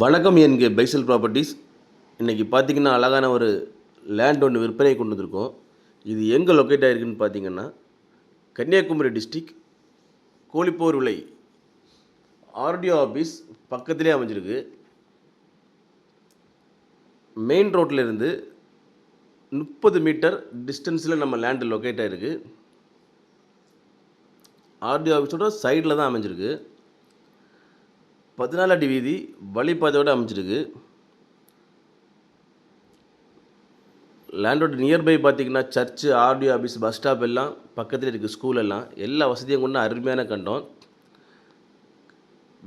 வணக்கம் என்க பைசல் ப்ராப்பர்ட்டிஸ். இன்றைக்கி பார்த்திங்கன்னா அழகான ஒரு லேண்ட் ஒன்று விற்பனை கொண்டு வந்திருக்கோம். இது எங்கே லொக்கேட் ஆகிருக்குன்னு பார்த்திங்கன்னா கன்னியாகுமரி டிஸ்ட்ரிக் கோழிப்போர் விலை ஆர்டிஓ ஆஃபீஸ் பக்கத்திலே அமைஞ்சிருக்கு. மெயின் ரோட்டிலேருந்து 30 மீட்டர் டிஸ்டன்ஸில் நம்ம லேண்டு லொக்கேட் ஆகிருக்கு. ஆர்டிஓ ஆஃபீஸோட சைடில் தான் அமைஞ்சிருக்கு. 14 அடி வீதி வழிபாதையோடு அமைஞ்சிருக்கு. லேண்டோட நியர்பை பார்த்திங்கன்னா church, RTO office, bus stop எல்லாம் பக்கத்தில் இருக்குது. ஸ்கூல் எல்லாம் எல்லா வசதியும் கொண்டு அருமையான கண்டம்.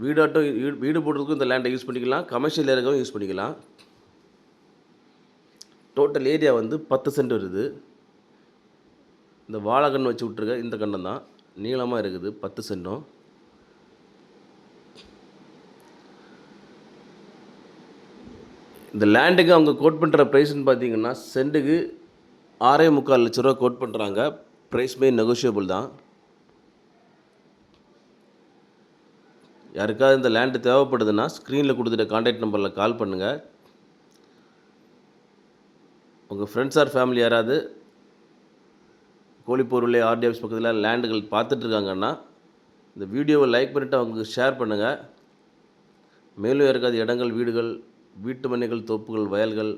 வீடு போடுறதுக்கும் இந்த லேண்டை யூஸ் பண்ணிக்கலாம், கமர்ஷியல் ஏரியாவும் யூஸ் பண்ணிக்கலாம். டோட்டல் ஏரியா வந்து 10 சென்ட் வருது. இந்த வாழைக்கன்று வச்சு விட்ருக்க இந்த கண்டம் தான் நீளமாக இருக்குது. 10 சென்டும். இந்த லேண்டுக்கு அவங்க கோட் பண்ணுற ப்ரைஸ்ன்னு பார்த்தீங்கன்னா சென்ட்டுக்கு 6.25 லட்ச ரூபா கோட் பண்ணுறாங்க. ப்ரைஸ்மே நெகோஷியபிள் தான். யாருக்காவது இந்த லேண்டு தேவைப்படுதுன்னா ஸ்க்ரீனில் கொடுத்துட்ட கான்டாக்ட் நம்பரில் கால் பண்ணுங்கள். உங்கள் ஃப்ரெண்ட்ஸ் ஆர் ஃபேமிலி யாராவது கோழிப்போர் ஆர்டிஓ ஆஃபீஸ் பக்கத்தில் லேண்டுகள் பார்த்துட்ருக்காங்கன்னா இந்த வீடியோவை லைக் பண்ணிவிட்டு அவங்களுக்கு ஷேர் பண்ணுங்கள். மேலும் யாருக்காவது இடங்கள், வீடுகள், வீட்டு மனைகள், தோப்புகள், வயல்கள்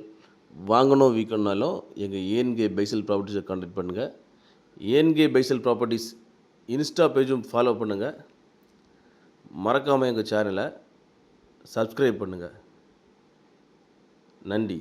வாங்கணும் விற்கணுனாலும் எங்கள் ஏஎன்கே பைசல் ப்ராப்பர்ட்டிஸை கான்டாக்ட் பண்ணுங்கள். ஏஎன்கே பைசல் ப்ராப்பர்ட்டிஸ் இன்ஸ்டா பேஜும் ஃபாலோ பண்ணுங்கள். மறக்காமல் எங்கள் சேனலை சப்ஸ்கிரைப் பண்ணுங்கள். நன்றி.